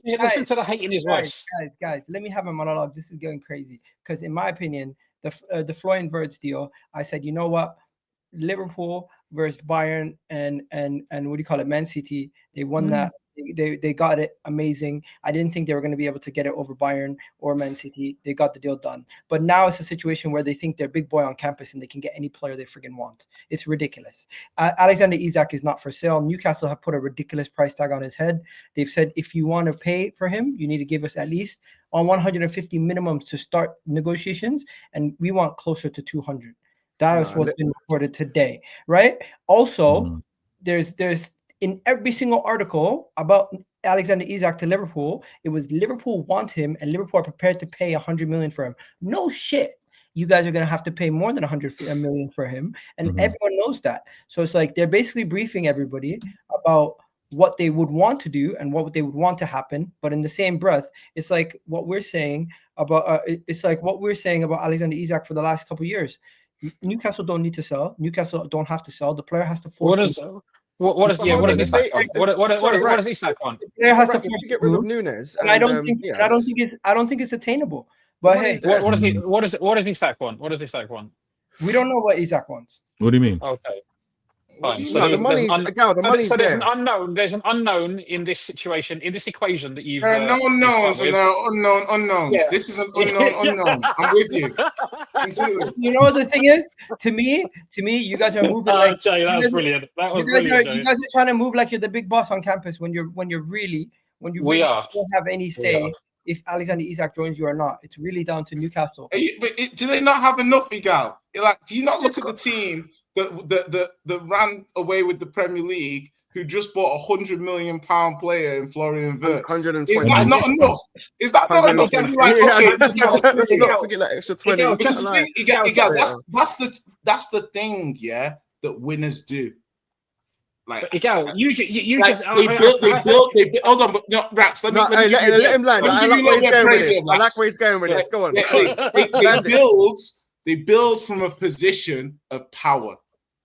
listen to the hate in his voice. Guys, let me have a monologue. This is going crazy because, in my opinion, the Florian Wirtz deal, I said, you know what, Liverpool versus Bayern and what do you call it, Man City, they won that. They got it amazing. I didn't think they were going to be able to get it over Bayern or Man City. They got the deal done. But now it's a situation where they think they're big boy on campus and they can get any player they friggin' want. It's ridiculous. Alexander Isak is not for sale. Newcastle have put a ridiculous price tag on his head. They've said if you want to pay for him, you need to give us at least on 150 minimums to start negotiations, and we want closer to 200. That is what's been reported today, right? Also, there's in every single article about Alexander Isak to Liverpool, it was Liverpool want him and Liverpool are prepared to pay 100 million for him. No shit. You guys are going to have to pay more than 100 million for him. And everyone knows that. So it's like they're basically briefing everybody about what they would want to do and what they would want to happen. But in the same breath, it's like what we're saying about Alexander Isak for the last couple of years. Newcastle don't need to sell. Newcastle don't have to sell. The player has to force. What does Isak want? The player has to get rid of Nunez. And I don't think it's attainable. But hey, what does Isak want? What does Isak want? We don't know what Isak wants. What do you mean? Okay. So the money's there. There's an unknown in this situation, in this equation that you've. There are no unknowns and there are unknowns. Yeah. This is an unknown. I'm with you. You know what the thing is? To me, you guys are moving like. Jay, that was brilliant. That was brilliant. You guys are trying to move like you're the big boss on campus when you really don't have any say if Alexander Isak joins you or not. It's really down to Newcastle. Do they not have enough, Egal? Like, do you not look at the team that ran away with the Premier League, who just bought $100 million player in Florian Wirtz? 120. Is that not enough? Is that not enough to be like, okay, let's not forget that extra 20. That's the thing, yeah, that winners do. Like, Egal, you just they build. Hold on, but no, Rax. Let him land. I like where he's going with this. Go on. They build from a position of power.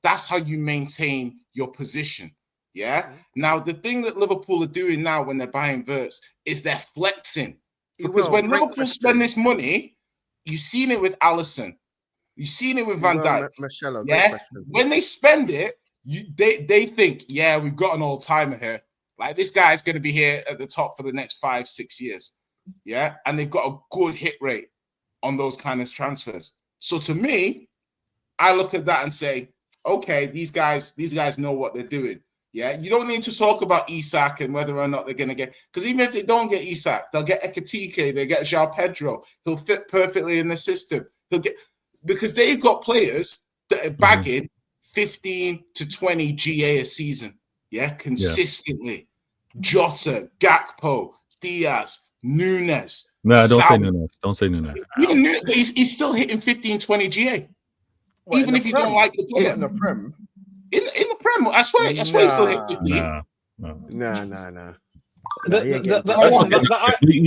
That's how you maintain your position. Yeah. Now, the thing that Liverpool are doing now when they're buying Wirtz is they're flexing. Because when Liverpool spend this money, you've seen it with Alisson. You've seen it with Van Dijk. Yeah. When they spend it, they think, yeah, we've got an all-timer here. Like, this guy's going to be here at the top for the next 5-6 years. Yeah. And they've got a good hit rate on those kind of transfers. So to me, I look at that and say, okay, these guys know what they're doing. Yeah, you don't need to talk about Isak and whether or not they're going to get, because even if they don't get Isak, they'll get Ekitike, they get João Pedro. He'll fit perfectly in the system. Because they've got players that are bagging 15 to 20 GA a season. Yeah, consistently. Yeah. Jota, Gakpo, Diaz, Nunez. No, don't say Nunez. Even he's still hitting 15, 20 GA. What, even if you don't like the player. In the Prem? In the Prem, I swear he still hit 15. No.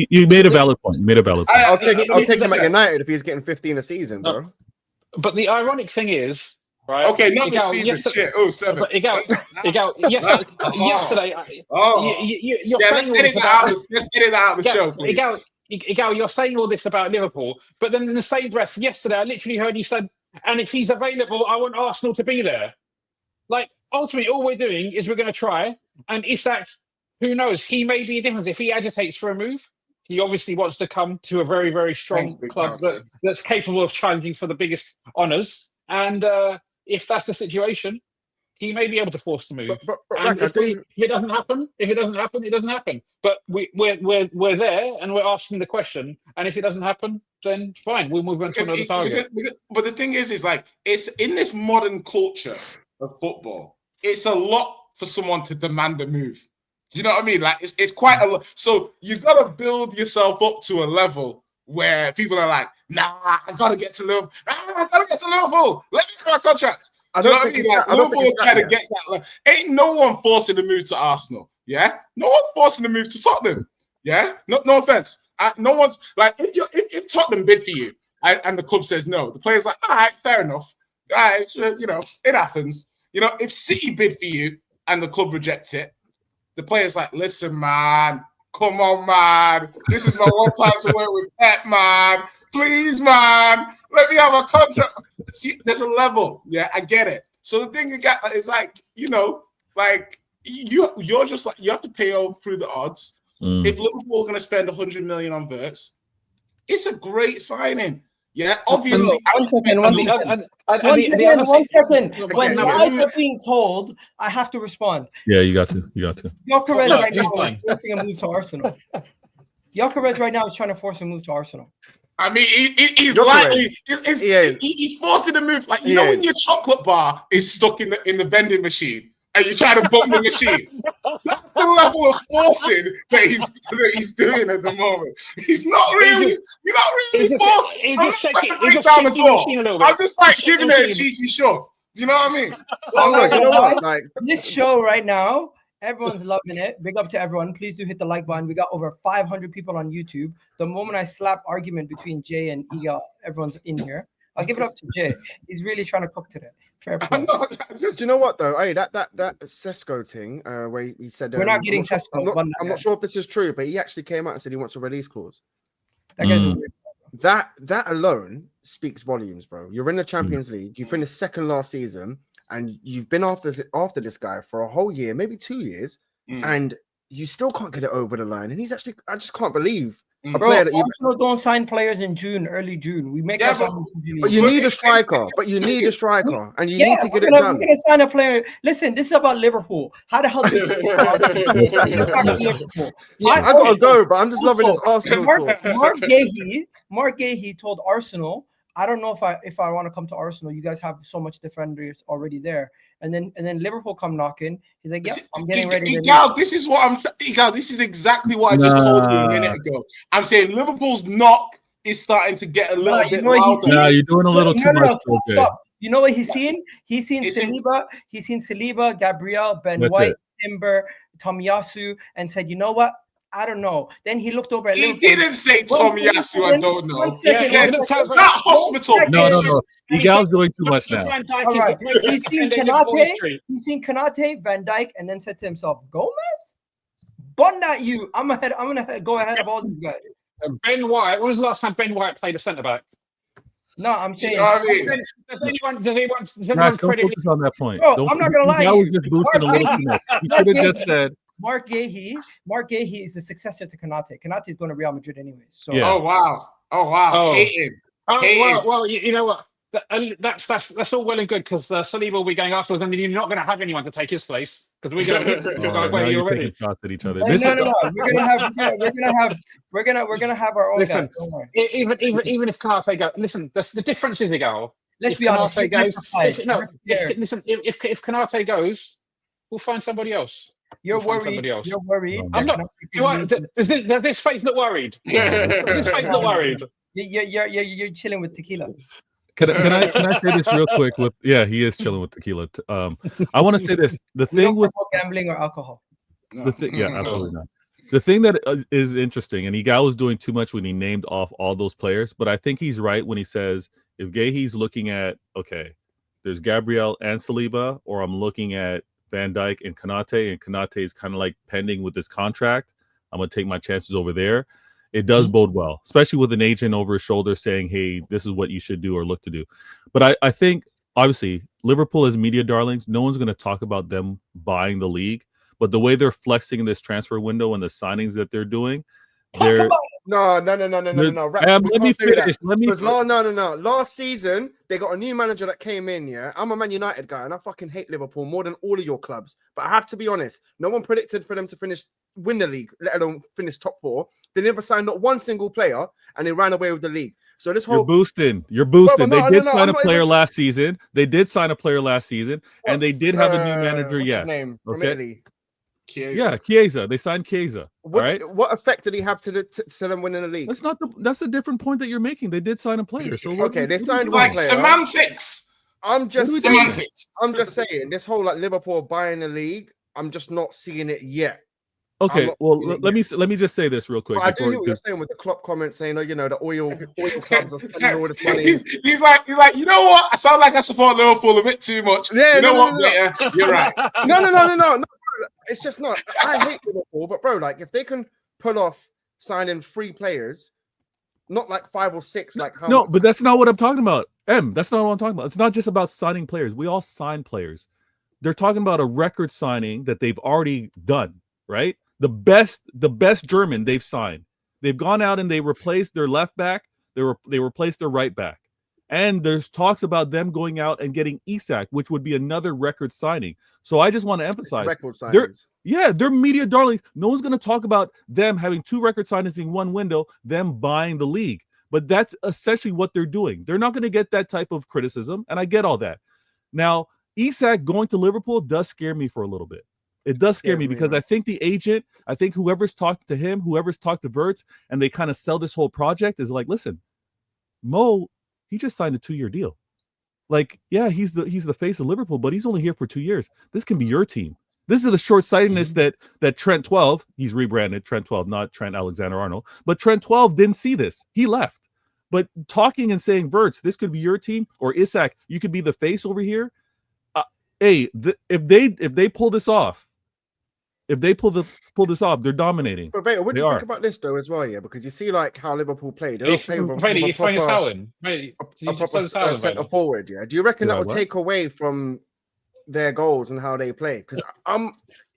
You made a valid point. I'll take him at United if he's getting 15 a season, bro. But the ironic thing is, right? Okay, not this season. Shit. Oh, 7. Egal, yesterday. Let's get it out of the show, please. Egal, you're saying all this about Liverpool, but then in the same breath, yesterday I literally heard you said, and if he's available, I want Arsenal to be there. Like, ultimately, all we're doing is we're going to try. And Isak, who knows? He may be a difference. If he agitates for a move, he obviously wants to come to a very, very strong club that's capable of challenging for the biggest honours. And if that's the situation, he may be able to force the move. And if it doesn't happen, it doesn't happen. But we're there and we're asking the question. And if it doesn't happen, then fine, we'll move on to another target. But the thing is like, it's in this modern culture of football, it's a lot for someone to demand a move. Do you know what I mean? Like, it's quite a lot. So you've got to build yourself up to a level where people are like, nah, I got to get to Liverpool. Let me get my contract. Do you know what I mean? Like, Liverpool kind of gets that. Like, ain't no one forcing the move to Arsenal. Yeah? No one forcing the move to Tottenham. Yeah? No offense. No one's like, if Tottenham bid for you and the club says no, the player's like, all right, fair enough. All right, it happens. If City bid for you and the club rejects it, the player's like, listen, man, Come on, man. This is my one time to work with Pep, man. Please, man. Let me have a contract. See, there's a level. Yeah, I get it. So the thing you got is like, you know, like you're just like, you have to pay through the odds. If Liverpool are going to spend 100 million on Wirtz, it's a great signing. Yeah, obviously. One second. When lies are being told, I have to respond. Yeah, you got to. Gyökeres right now is forcing a move to Arsenal. Gyökeres right now is trying to force a move to Arsenal. I mean, he's likely. He's forcing a move. Like, you know, when your chocolate bar is stuck in the vending machine and you try to bump the machine. That's the level of forcing that he's doing at the moment. He's not really forcing. He's I'm just like giving it a cheeky shove. Do you know what I mean? You know what? Like this show right now, everyone's loving it. Big up to everyone. Please do hit the like button. We got over 500 people on YouTube. The moment I slap argument between Jay and Egal, everyone's in here. I'll give it up to Jay. He's really trying to cook today. Fair play. Do you know what though? Hey, that Sesko thing, where he said we're not getting Sesko. I'm not sure if this is true, but he actually came out and said he wants a release clause. That guy's a weird. That alone speaks volumes, bro. You're in the Champions League. You finished second last season, and you've been after this guy for a whole year, maybe 2 years, and you still can't get it over the line. And he's actually, I just can't believe. Bro, Arsenal don't sign players in early June. We make but you need a striker. And you need to get it done. We're gonna sign a player. Listen, this is about Liverpool. How the hell did Liverpool? I gotta go, but I'm just loving this Arsenal talk. Marc Guéhi told Arsenal, I don't know if I want to come to Arsenal. You guys have so much defenders already there. And then Liverpool come knocking. He's like, "Yeah, I'm getting ready." Egal, this is exactly what I just told you a minute ago. I'm saying Liverpool's knock is starting to get a little bit louder. No, you're doing a little too much. Stop. You know what he's seen? He's seen Saliba. He's seen Saliba, Gabriel, Ben White, Timber, Tomiyasu, and said, "You know what? I don't know." Then he looked over at Liverpool. He didn't say Tomiyasu, I don't know. He said that hospital. No. Egal's doing too much now. All right. He's seen Konate, Van Dijk, and then said to himself, "Gomez? Bond at you. I'm gonna go ahead of all these guys." Ben White. When was the last time Ben White played a centre back? No, I'm saying. You know what I mean? Does anyone's don't focus on that point. Bro, I'm not gonna lie. I was just boosting a little too much. You could have just said. Marc Guéhi is the successor to Konate. Konate is going to Real Madrid anyway. So. Yeah. Oh wow. Hate him. Well, you know what? That's all well and good because Saliba will be going afterwards, and you're not going to have anyone to take his place because we're going to go away already. Taking shots at each other. No. We're gonna have our own. Listen, even if Konate goes, listen. The difference is Egal. Let's be honest. If Konate goes, we'll find somebody else. You're worried. You're worried. I'm not. Does this face look worried? Does this face look worried? You're chilling with tequila. Can I say this real quick? He is chilling with tequila. I want to say this. The thing with gambling or alcohol. Absolutely not. The thing that is interesting, and Egal was doing too much when he named off all those players, but I think he's right when he says if Guéhi's looking at there's Gabriel and Saliba, or I'm looking at Van Dijk and Konate is kind of like pending with this contract. I'm going to take my chances over there. It does bode well, especially with an agent over his shoulder saying, hey, this is what you should do or look to do. But I think, obviously, Liverpool as media darlings, no one's going to talk about them buying the league. But the way they're flexing in this transfer window and the signings that they're doing, No. Let me finish. No. Last season, they got a new manager that came in, yeah? I'm a Man United guy, and I fucking hate Liverpool more than all of your clubs. But I have to be honest, no one predicted for them to win the league, let alone finish top 4. They never signed not one single player, and they ran away with the league. So this whole... You're boosting. They did sign a player last season. And they did have a new manager, what's yes. His name? Okay. Chiesa. Yeah, Chiesa. They signed Chiesa. What effect did he have to them winning the league? That's a different point that you're making. They did sign a player. So they signed like semantics. I'm just saying this whole Liverpool buying the league. I'm just not seeing it yet. Okay, well let me just say this real quick. I do hear what you're saying with the Klopp comment saying, the oil clubs are spending all this money. He's like, you know what? I sound like I support Liverpool a bit too much. Yeah, you're right. No. It's just not. I hate Liverpool, but bro, if they can pull off signing 3 players, not like 5 or 6. Like how? No, but that's not what I'm talking about. That's not what I'm talking about. It's not just about signing players. We all sign players. They're talking about a record signing that they've already done, right? The best German they've signed. They've gone out and they replaced their left back. They replaced their right back. And there's talks about them going out and getting Isak, which would be another record signing. So I just want to emphasize, record signings. They're media darlings. No one's going to talk about them having 2 record signings in one window, them buying the league. But that's essentially what they're doing. They're not going to get that type of criticism, and I get all that. Now, Isak going to Liverpool does scare me for a little bit. It does scare me because I think the agent, I think whoever's talked to him, whoever's talked to Wirtz, and they kind of sell this whole project is like, listen, Mo, he just signed a 2-year deal. Like, yeah, he's the face of Liverpool, but he's only here for 2 years. This can be your team. This is the short-sightedness that Trent 12, he's rebranded Trent 12, not Trent Alexander-Arnold, but Trent 12 didn't see this. He left. But talking and saying, Wirtz, this could be your team, or Isak, you could be the face over here. If they pull this off, they're dominating. But Vader, what do you think about this though as well? Yeah, because you see like how Liverpool played. They don't play with a proper centre forward. Yeah, do you reckon that will take away from their goals and how they play? Because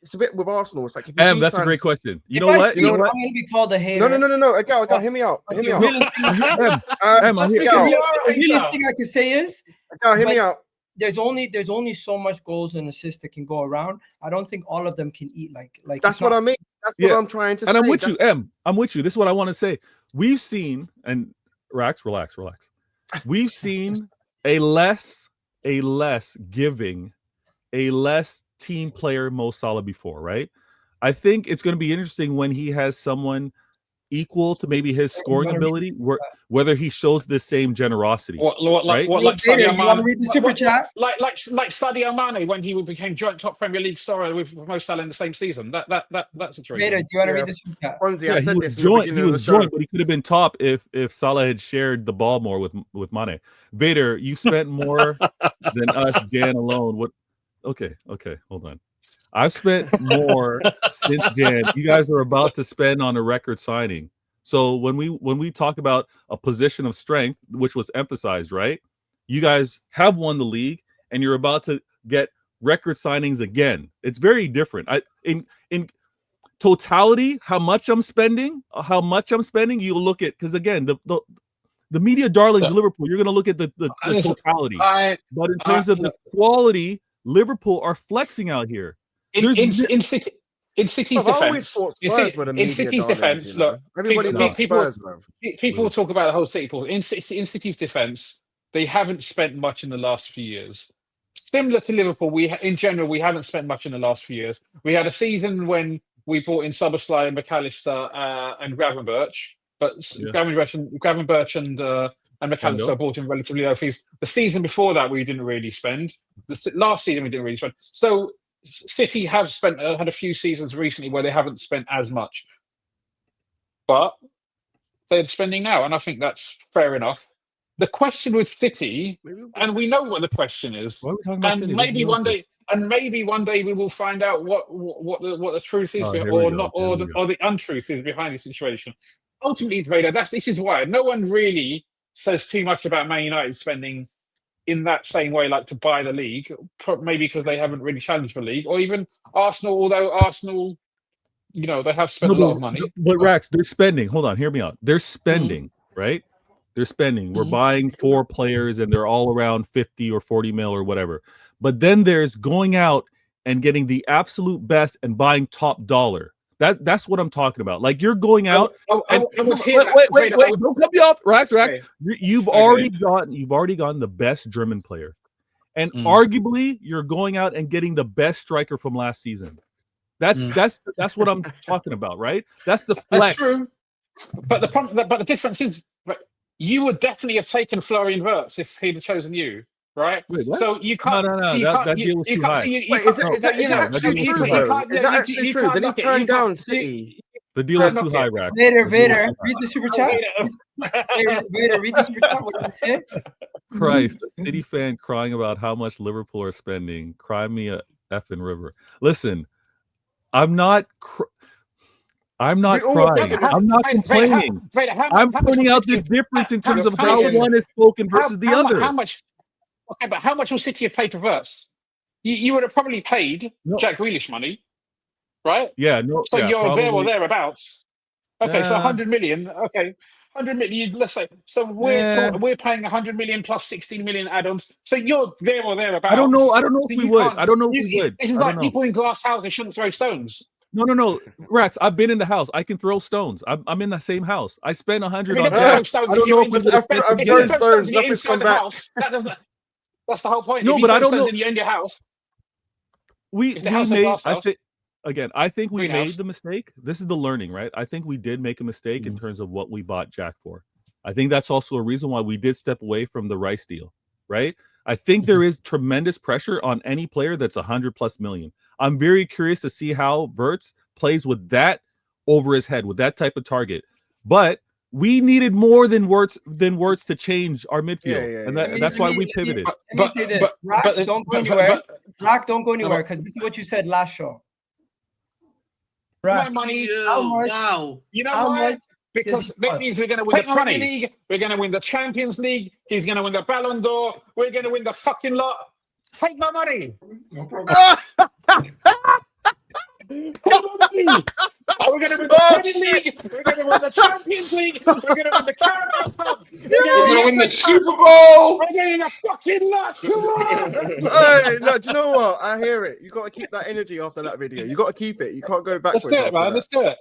it's a bit with Arsenal. It's like if you that's a great question. You know what? I'm going to be called a hater. No. Egal, hear me out. Hear me out. The realest thing I can say is, Egal, hear me out. There's only so much goals and assists that can go around. I don't think all of them can eat like. That's what I mean. That's what I'm trying to say. And I'm with you, Em. I'm with you. This is what I want to say. We've seen, and relax. We've seen a less giving, a less team player Mo Salah before, right? I think it's going to be interesting when he has someone equal to maybe his scoring ability, whether he shows the same generosity. Like Sadio Mane? Read the super chat? Like Sadio Mane when he became joint top Premier League scorer with Mo Salah in the same season. That's a trade. Vader, do you want to read the super chat? He was joint, but he could have been top if Salah had shared the ball more with Mane. Vader, you spent more than us, Jan alone. What? Okay, hold on. I've spent more since Jan. You guys are about to spend on a record signing. So when we talk about a position of strength, which was emphasized, right? You guys have won the league, and you're about to get record signings again. It's very different. In totality, how much I'm spending, you look at, because again, the media darlings Liverpool, you're going to look at the totality. But in terms of the quality, Liverpool are flexing out here. In City's defense, look, people will talk about the whole City ball. In City's defense, they haven't spent much in the last few years. Similar to Liverpool, we haven't spent much in the last few years. We had a season when we brought in Szoboszlai and McAllister and Gravenberch, but Gravenberch and McAllister brought in relatively low fees. The season before that, we didn't really spend. Last season, we didn't really spend. So City have had a few seasons recently where they haven't spent as much, but they're spending now, and I think that's fair enough. The question with City, and we know what the question is, and maybe one day we will find out what the truth is, or the untruth is behind this situation. Ultimately, Vader, this is why no one really says too much about Man United spending in that same way, like to buy the league, maybe because they haven't really challenged the league, or even Arsenal, although Arsenal, they have spent a lot of money. But Rax, they're spending. Hold on, hear me out. They're spending, right? They're spending. We're buying 4 players, and they're all around 50 or 40 mil or whatever. But then there's going out and getting the absolute best and buying top dollar. That's what I'm talking about. Like, you're going out. Wait! Don't cut me off, Rax. Okay. You've already gotten the best German player, and arguably you're going out and getting the best striker from last season. That's what I'm talking about, right? That's the flex. That's true. But the difference is, you would definitely have taken Florian Wirtz if he'd have chosen you. Right, wait, so you can't. No. That deal was too high. Is that actually true? Is that actually true? Did he turn down City? The deal was too high, Rack. Vader, read the super chat. Vader, read the super chat. What does it say? Christ, a City fan crying about how much Liverpool are spending. Cry me a effing river. Listen, I'm not. I'm not We all were crying. thinking this- I'm not complaining. I'm pointing out the difference in terms of how one is spoken versus the other. How much? Okay, but how much will City have paid for Wirtz? You would have probably paid Jack Grealish money, right? Yeah, no. So yeah, you're probably. there or thereabouts. Okay, so 100 million. Okay, 100 million. Let's say so we're paying 100 million plus 16 million add-ons. So you're there or thereabouts. I don't know if So we would. I don't know if we would. This is like people in glass houses shouldn't throw stones. No. Rats, I've been in the house. I can throw stones. I'm in the same house. I spent 100 on Throw Jack. stones I if don't you're know in if the- I've if thrown you throw stones, and you're nothing's inside come the back. house, that's the whole point. No, If you but throw I don't stones know. and you're in your house. We Is the house a made. glass house? I think we Greenhouse. made the mistake. This is the learning, right? I think we did make a mistake in terms of what we bought Jack for. I think that's also a reason why we did step away from the Rice deal, right? I think there is tremendous pressure on any player that's 100+ million. I'm very curious to see how Wirtz plays with that over his head, with that type of target. But we needed more than Wirtz to change our midfield, and that's why we pivoted. Let me say this. Rock, don't go anywhere. Rock, don't go anywhere, because this is what you said last show. My money. How much? Wow. You know How why? much Because does he that cost? means we're going to win the Premier League. We're going to win the Champions League. He's going to win the Ballon d'Or. We're going to win the fucking lot. Take my money. No problem. Take my money. We're going to win the Premier League. We're going to win the Champions League. We're going to win the Carabao Cup. We're gonna win the Super Bowl. We're getting a fucking lot. Come on. Hey, no, do you know what? I hear it. You got to keep that energy after that video. You got to keep it. You can't go backwards. Let's do it, after man. that. Let's do it.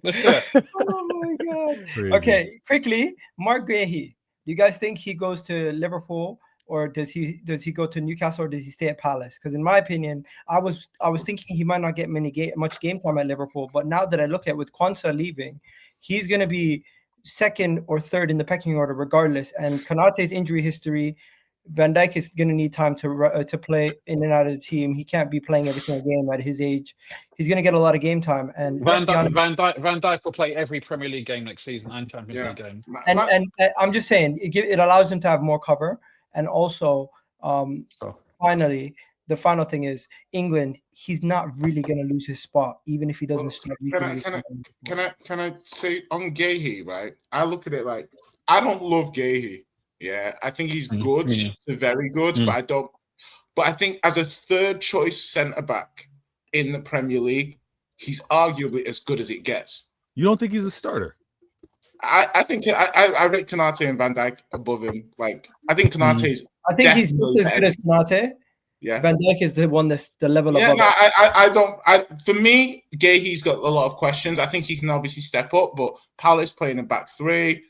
Let's do it. Oh my god. Crazy. Okay, quickly, Marc Guéhi. Do you guys think he goes to Liverpool, or does he go to Newcastle, or does he stay at Palace? Because in my opinion, I was thinking he might not get much game time at Liverpool, but now that I look at with Quansah leaving, he's going to be second or third in the pecking order regardless. And Konate's injury history, Van Dijk is going to need time to play in and out of the team. He can't be playing every single game at his age. He's going to get a lot of game time. And Van Dijk will play every Premier League game next season and Champions League game. And I'm just saying, it allows him to have more cover. And also, finally, the final thing is England. He's not really going to lose his spot, even if he doesn't start. Can I say on Guéhi, right? I look at it like I don't love Guéhi. Yeah, I think he's good to very good, but I don't. But I think as a third choice centre back in the Premier League, he's arguably as good as it gets. You don't think he's a starter? I think I rate Konate and Van Dijk above him. Like I think Konate's. I think he's just as good as Konate. Yeah, Van Dijk is the one that's the level above. No, I don't. For me, Guéhi's got a lot of questions. I think he can obviously step up, but Palace playing in back three,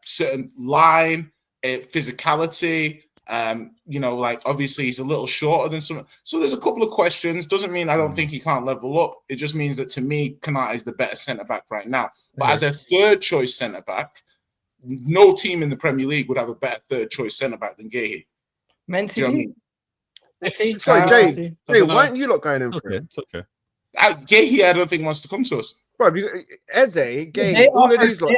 certain line. Physicality, like obviously he's a little shorter than some. So there's a couple of questions. Doesn't mean I don't think he can't level up. It just means that to me, Konate is the better centre back right now. But as a third choice centre back, no team in the Premier League would have a better third choice centre back than Guéhi. Man City. You know what I mean? Sorry, Jay, why aren't you not going in for it? It's okay. Guéhi, I don't think wants to come to us. Bro, Eze, Guéhi, all of these lot.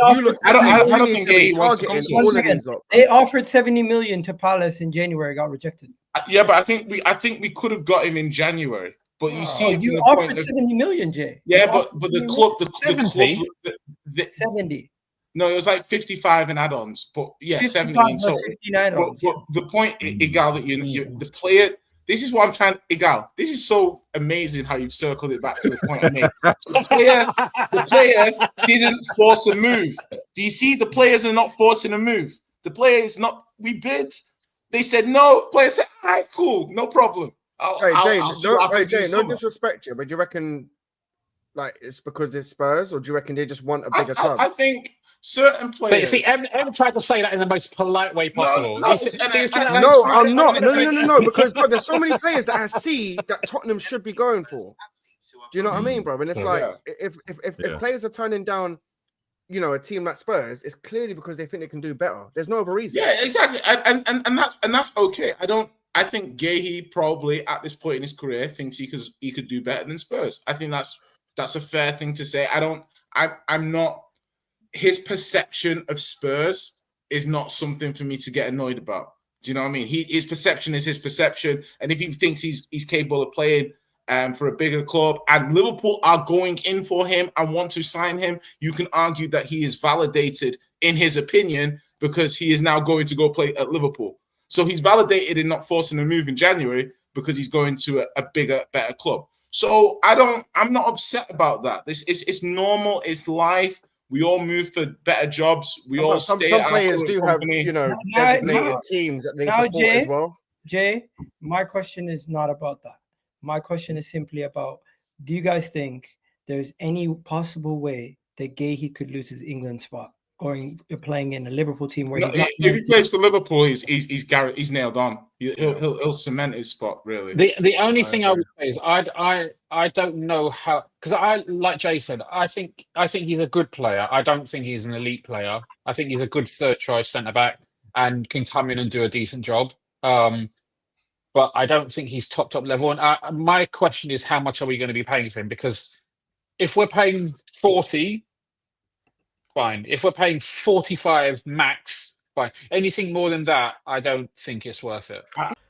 I don't think Guéhi wants to come to all us. of these lot. They offered 70 million to Palace in January, got rejected. Yeah, but I think we could have got him in January. But you see, you offered 70 million, Jay. Yeah, but the club, the 70. No, it was like 55 in add-ons, but yeah, 70 in total. 59 but the point, Egal, that the player. This is what I'm trying. Egal, this is so amazing how you've circled it back to the point I made. The player didn't force a move. Do you see? The players are not forcing a move. The player is not. We bid. They said no. Player said, "All right, cool, no problem." Jay, no disrespect you, but do you reckon like it's because it's Spurs, or do you reckon they just want a bigger club? I think certain players. See, Em tried to say that in the most polite way possible. No, I'm not. No, because bro, there's so many players that I see that Tottenham should be going for. Do you know what I mean, bro? And it's like if players are turning down, a team like Spurs, it's clearly because they think they can do better. There's no other reason. Yeah, exactly, and that's okay. I think Guéhi probably at this point in his career thinks he could do better than Spurs. I think that's a fair thing to say. I'm not. His perception of Spurs is not something for me to get annoyed about. Do you know what I mean? His perception is his perception, and if he thinks he's capable of playing for a bigger club, and Liverpool are going in for him and want to sign him, you can argue that he is validated in his opinion because he is now going to go play at Liverpool. So he's validated in not forcing a move in January because he's going to a bigger, better club. So I'm not upset about that. It's normal. It's life. We all move for better jobs. We all stay some at players do have, company. designated teams that they support Jay, as well. Jay, my question is not about that. My question is simply about, do you guys think there's any possible way that Guéhi could lose his England spot going playing in a Liverpool team where if he plays for Liverpool, he's nailed on. He'll cement his spot, really. The only thing I would say is I don't know how, because I, like Jay said, I think he's a good player. I don't think he's an elite player. I think he's a good third choice centre back and can come in and do a decent job. But I don't think he's top level. And my question is, how much are we going to be paying for him? Because if we're paying 40, fine. If we're paying 45 max, fine. Anything more than that, I don't think it's worth it.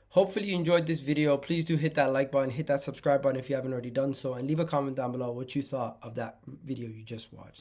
Hopefully you enjoyed this video. Please do hit that like button, hit that subscribe button if you haven't already done so, and leave a comment down below what you thought of that video you just watched.